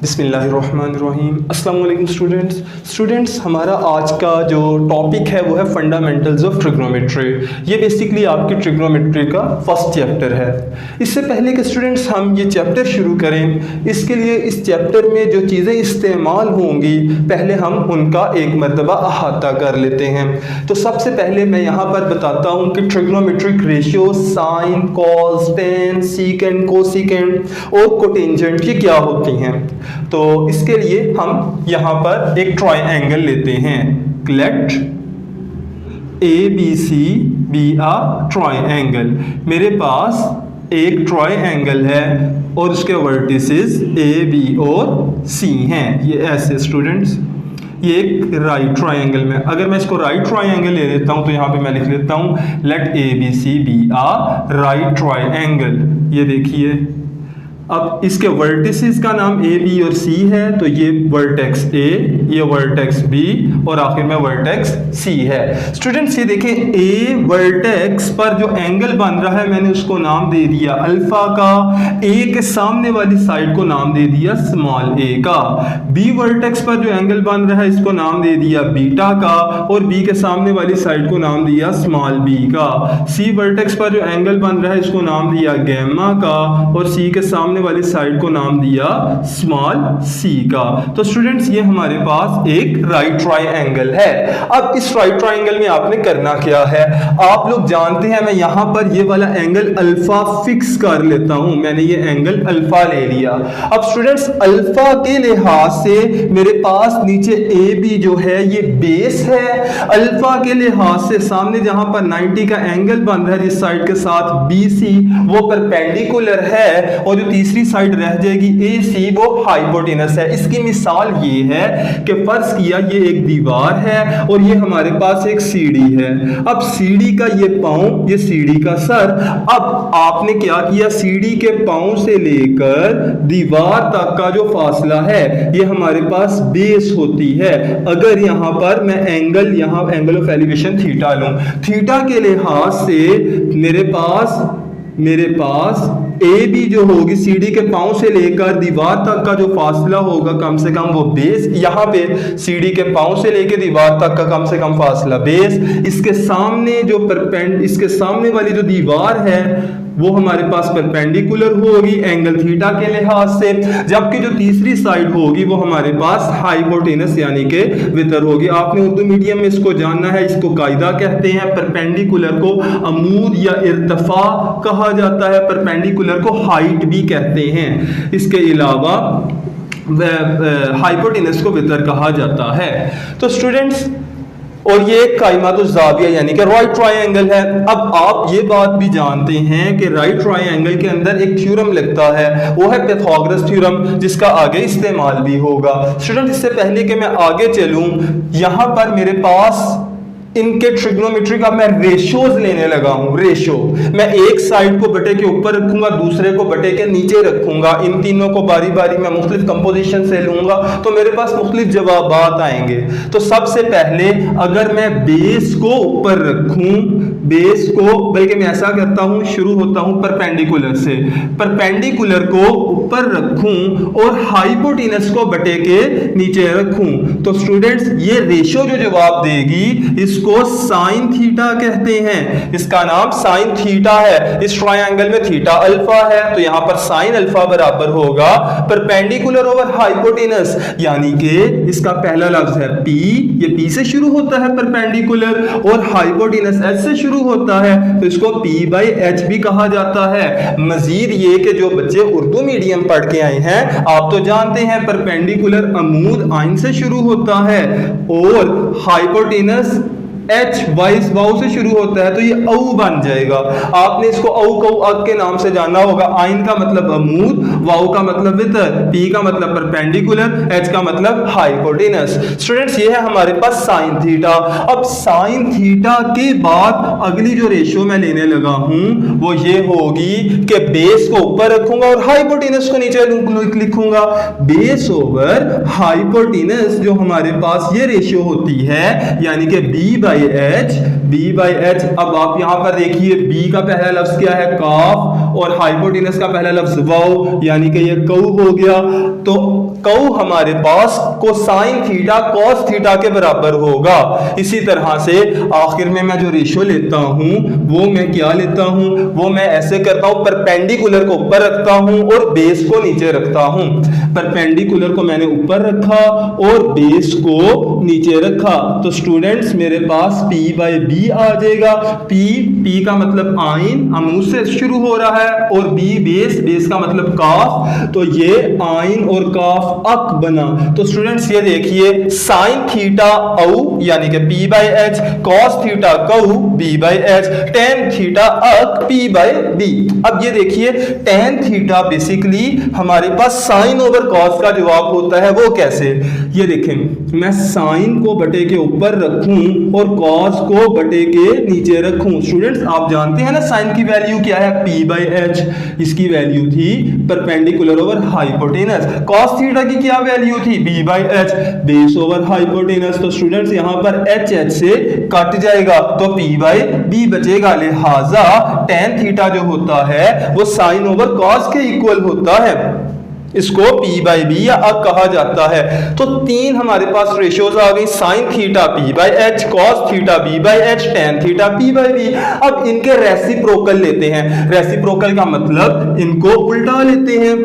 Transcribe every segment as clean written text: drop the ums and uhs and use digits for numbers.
बिस्मिल्लाहिर्रहमानिर्रहीम। अस्सलाम वालेकुम स्टूडेंट्स, हमारा आज का जो टॉपिक है वो है फंडामेंटल्स ऑफ ट्रिग्नोमेट्री। ये बेसिकली आपकी ट्रिग्नोमेट्री का फर्स्ट चैप्टर है। इससे पहले कि स्टूडेंट्स हम ये चैप्टर शुरू करें, इसके लिए इस चैप्टर में जो चीज़ें इस्तेमाल होंगी पहले हम उनका एक मरतबा अहाता कर लेते हैं। तो सबसे पहले मैं यहाँ पर बताता हूँ कि trigonometric ratio, sine, cos, tan, secant, cosecant और कोटेंजेंट ये क्या होती हैं। तो इसके लिए हम यहां पर एक ट्रायंगल लेते हैं। Let ABC be a triangle. मेरे पास एक ट्रायंगल है और उसके वर्टिसेस A, B और C हैं। ये ऐसे स्टूडेंट्स, ये एक राइट ट्रायंगल में, अगर मैं इसको राइट ट्रायंगल ले लेता हूं तो यहां पे मैं लिख लेता हूं let ABC be a right triangle. ये देखिए, अब इसके वर्टिसेस का नाम A, B और C है, तो ये वर्टेक्स A, ये वर्टेक्स B और आखिर में वर्टेक्स C है। स्टूडेंट्स ये देखें, A वर्टेक्स पर जो एंगल बन रहा है मैंने उसको नाम दे दिया अल्फा का, A के सामने वाली साइड को नाम दे दिया स्मॉल a का। B वर्टेक्स पर जो एंगल बन रहा है इसको नाम दे दिया बीटा का और B के सामने वाली साइड को नाम दिया स्मॉल b का। C वर्टेक्स पर जो एंगल बन रहा है इसको नाम दिया गैमा का और C के सामने वाली साइड को नाम दिया स्मॉल c का। तो स्टूडेंट्स ये हमारे पास एक राइट ट्रायंगल है। अब इस राइट ट्रायंगल में आपने करना क्या है, आप लोग जानते हैं मैं यहां पर ये वाला एंगल अल्फा फिक्स कर लेता हूं। मैंने ये एंगल अल्फा ले लिया। अब स्टूडेंट्स अल्फा के लिहाज से मेरे पास नीचे AB जो है ये बेस है, अल्फा के लिहाज से सामने जहां पर 90 का एंगल बन रहा है जिस साइड के साथ BC वो परपेंडिकुलर है और जो तीसरी साइड रह जाएगी AC वो हाइपोटेनस है। इसकी मिसाल ये है कि फर्ज किया ये एक दीवार है और ये हमारे पास एक सीढ़ी है। अब सीढ़ी का ये पांव, ये सीढ़ी का सर। अब आपने क्या किया, सीढ़ी के पांव से लेकर दीवार तक का जो फासला है ये हमारे पास बेस होती है। अगर यहां पर मैं एंगल ऑफ एलिवेशन थीटा लूं, थीटा के लिहाज से मेरे पास AB जो होगी सीढ़ी के पांव से लेकर दीवार तक का जो फासला होगा कम से कम वो बेस, यहाँ पे सीढ़ी के पांव से लेकर दीवार तक का कम से कम फासला बेस, इसके सामने वाली जो दीवार है वो हमारे पास परपेंडिकुलर होगी एंगल थीटा के लिहाज से, जबकि जो तीसरी साइड होगी वो हमारे पास हाइपोटेनस यानी कि वितर होगी। आपने उर्दू मीडियम में इसको जानना है, इसको कायदा कहते हैं। परपेंडिकुलर को अमूद या इर्तफा कहा जाता है, परपेंडिकुलर को हाइट भी कहते हैं। इसके अलावा हाइपोटेनस को वितर कहा जाता है। तो स्टूडेंट्स, और ये कायमातुज़्ज़ाविया यानी कि राइट ट्रायंगल है। अब आप ये बात भी जानते हैं कि राइट ट्रायंगल के अंदर एक थ्योरम लगता है, वो है पाइथागोरस थ्योरम, जिसका आगे इस्तेमाल भी होगा। स्टूडेंट, इससे पहले कि मैं आगे चलूं, यहां पर मेरे पास इनके ट्रिग्नोमेट्री का मैं रेशियोज लेने लगा हूं। रेशियो मैं एक साइड को बटे के ऊपर रखूंगा, दूसरे को बटे के नीचे रखूंगा, इन तीनों को बारी बारी में मुख्तलिफ कंपोजिशन से लूंगा तो मेरे पास मुख्तलिफ जवाबात आएंगे। तो सबसे पहले अगर मैं बेस को ऊपर रखूं, बेस को, बल्कि मैं ऐसा करता हूं, शुरू होता हूं परपेंडिकुलर से, परपेंडिकुलर को ऊपर रखूं और हाइपोटेनस को बटे के नीचे रखूं तो स्टूडेंट्स ये रेशियो जो जवाब देगी इसको साइन थीटा कहते हैं। इसका नाम साइन थीटा है। इस ट्रायंगल में थीटा अल्फा है तो यहां पर साइन अल्फा बराबर होगा परपेंडिकुलर ओवर हाइपोटेनस, यानी कि इसका पहला लफ्ज है P, ये P से शुरू होता है परपेंडिकुलर और हाइपोटेनस H से शुरू होता है तो इसको P/H भी कहा जाता है। मजीद ये कि जो बच्चे उर्दू मीडियम पढ़ के आए हैं आप तो जानते हैं परपेंडिकुलर अमूद आइन से शुरू होता है और हाइपोटेनस H वाउ से शुरू होता है तो ये औ बन जाएगा। आपने इसको औ के नाम से जाना होगा। आइन का मतलब अमूद, वाउ का मतलब वितर, P का मतलब परपेंडिकुलर, H का मतलब हाइपोटेनस। स्टूडेंट्स ये है हमारे पास साइन थीटा। अब साइन थीटा के बाद अगली जो रेशियो मैं लेने लगा हूं वो ये होगी कि बेस को ऊपर रखूंगा और हाइपोटेनस को नीचे लिखूंगा। बेस ओवर हाइपोटेनस जो हमारे पास ये रेशियो होती है यानी कि B/H। अब आप यहां पर देखिए B का पहला लफ्ज क्या है, काफ, और हाइपोटेनस का पहला लफ्ज वाओ यानी कि ये कऊ हो गया। तो कऊ हमारे पास कोसाइन थीटा कॉस थीटा के बराबर होगा। इसी तरह से आखिर में मैं जो रेशियो लेता हूं वो मैं क्या लेता हूं, वो मैं ऐसे करता हूं, परपेंडिकुलर को ऊपर रखता हूं और बेस को नीचे रखता हूं। परपेंडिकुलर को मैंने ऊपर रखा और बेस को नीचे रखा। तो स्टूडेंट्स मेरे पास P बाई बी आ जाएगा। P का मतलब आइन, अमू से शुरू हो रहा है, और B बेस का मतलब काफ, तो ये आइन और काफ अक बना। तो स्टूडेंट्स ये देखिए साइन थीटा औ यानी कि P by H, cos theta कऊ B by H, tan theta अक P बाई बी। अब ये देखिए टेन थीटा बेसिकली हमारे पास साइन ओवर कॉस का जवाब होता है। वो कैसे, ये देखें मैं साइन को बटे के ऊपर रखूं और कॉस को बटे के नीचे रखूं। स्टूडेंट्स आप जानते हैं ना साइन की वैल्यू क्या है, P बाई एच, इसकी वैल्यू थी perpendicular over hypotenuse. Cos theta की क्या वैल्यू थी, B by H, base over hypotenuse. तो स्टूडेंट्स यहां पर एच से कट जाएगा तो P बाई बी बचेगा। लिहाजा टेन थीटा जो होता है वो साइन ओवर कॉस के इक्वल होता है। इसको P बाई बी या अक कहा जाता है। तो तीन हमारे पास रेशियोज आ गई, sine theta P by H, cos theta B by H, tan theta P by B. अब इनके रेसिप्रोकल लेते हैं। रेसिप्रोकल का मतलब इनको उल्टा लेते हैं।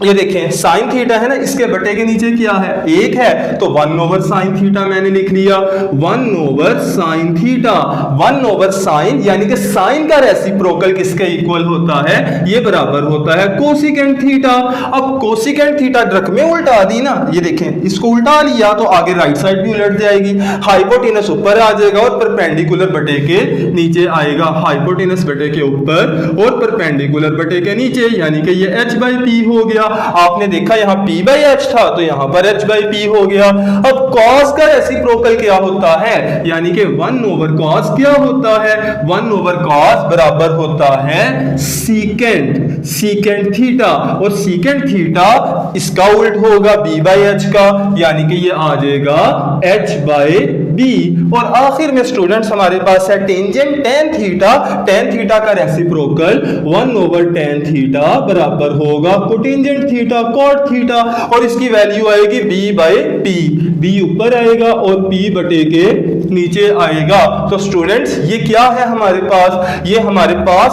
ये देखें साइन थीटा है ना, इसके बटे के नीचे क्या है, एक है, तो 1 ओवर साइन थीटा मैंने लिख लिया। 1 over sine theta, 1 over sine यानी कि साइन का रेसिप्रोकल किसके इक्वल होता है, ये बराबर होता है कोसिकेंट थीटा। अब कोसिकेंट थीटा रकमें उल्टा दी ना, ये देखें इसको उल्टा लिया तो आगे राइट साइड भी उलट जाएगी। हाइपोटेनस ऊपर आ जाएगा और परपेंडिकुलर बटे के नीचे आएगा। हाइपोटेनस बटे के ऊपर और परपेंडिकुलर बटे के नीचे, यानी कि ये h बाई पी हो गया। आपने देखा यहाँ P बाई एच था तो यहाँ पर h बाई पी हो गया। अब cos का रेसिप्रोकल क्या होता है, यानी कि 1 ओवर cos क्या होता है, 1 ओवर cos बराबर होता है सीकेंट थीटा, और सीकेंट थीटा इसका उल्ट होगा B बाई एच का, यानी कि ये आ जाएगा h बाई बी। और आखिर में स्टूडेंट्स हमारे पास है टेंजेंट टेन थीटा का रेसिप्रोकल 1 ओवर टेन थीटा बराबर होगा कोटेंजेंट थीटा कॉट थीटा, और इसकी वैल्यू आएगी B बाई पी। B ऊपर आएगा और P बटे के नीचे आएगा। तो स्टूडेंट्स ये क्या है हमारे पास, ये हमारे पास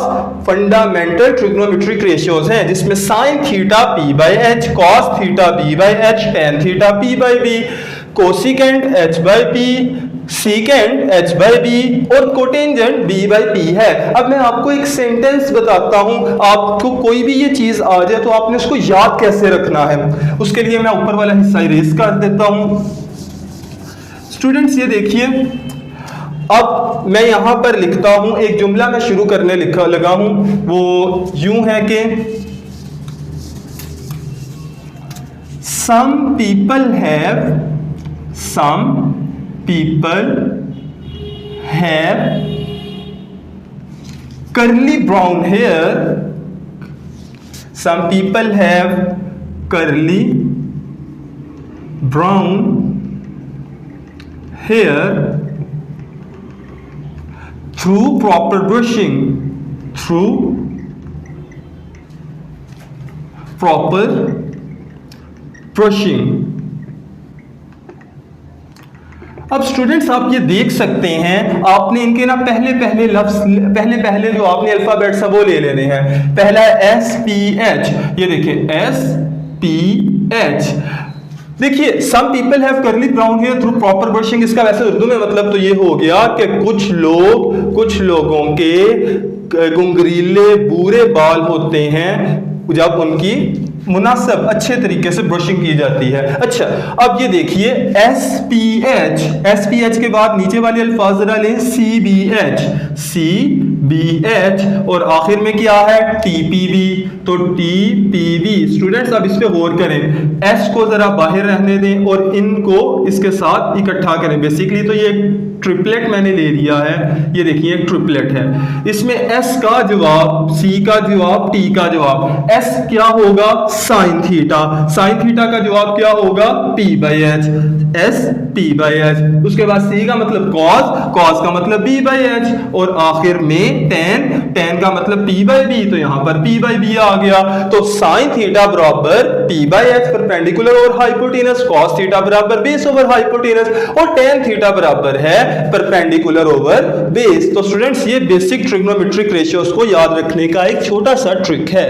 फंडामेंटल ट्रिग्नोमेट्रिक रेशियोज हैं, जिसमें sine theta P by H, cos theta B by H, tan theta P by B, cosecant h by P, secant h by B और कोटेंजेंट B बाई पी है। अब मैं आपको एक सेंटेंस बताता हूं, आपको कोई भी ये चीज आ जाए तो आपने उसको याद कैसे रखना है, उसके लिए मैं ऊपर वाला हिस्सा इरेज कर देता हूं। स्टूडेंट्स ये देखिए, अब मैं यहां पर लिखता हूं, एक जुमला मैं शुरू करने लगा हूं, वो यूं है कि some people have curly brown hair. Some people have curly brown hair through proper brushing. अब स्टूडेंट्स आप ये देख सकते हैं, आपने इनके ना पहले जो आपने अल्फाबेट्स है वो ले लेने हैं। पहला है SPH, ये देखिए SPH। देखिए some people have curly brown hair through proper brushing, इसका वैसे उर्दू में मतलब तो ये हो गया कि कुछ लोगों के गुंगरीले बूरे बाल होते हैं जब उनकी मुनासिब अच्छे तरीके से ब्रशिंग की जाती है। अच्छा अब ये देखिए SPH के बाद नीचे वाले अल्फाज जरा लें, CBH और आखिर में क्या है TPB, तो TPB। स्टूडेंट्स अब इस पे गौर करें, S को जरा बाहर रहने दें और इनको इसके साथ इकट्ठा करें। बेसिकली तो ये ट्रिपलेट मैंने ले लिया है, ये देखिए एक ट्रिपलेट है, इसमें S का जवाब, C का जवाब, T का जवाब। S क्या होगा साइन थीटा का जवाब क्या होगा p by H, s p by H. उसके बाद c का मतलब cos का मतलब b बाई एच, और आखिर में tan का मतलब p बाई b, तो यहां पर p बाई b आ गया। तो साइन थीटा बराबर p बाई एच परपेंडिकुलर और हाइपोटेनस, cos थीटा बराबर बेस ओवर हाइपोटेनस, और tan थीटा बराबर है परपेंडिकुलर ओवर बेस। तो स्टूडेंट्स ये बेसिक ट्रिग्नोमेट्रिक रेशियोज को याद रखने का एक छोटा सा ट्रिक है।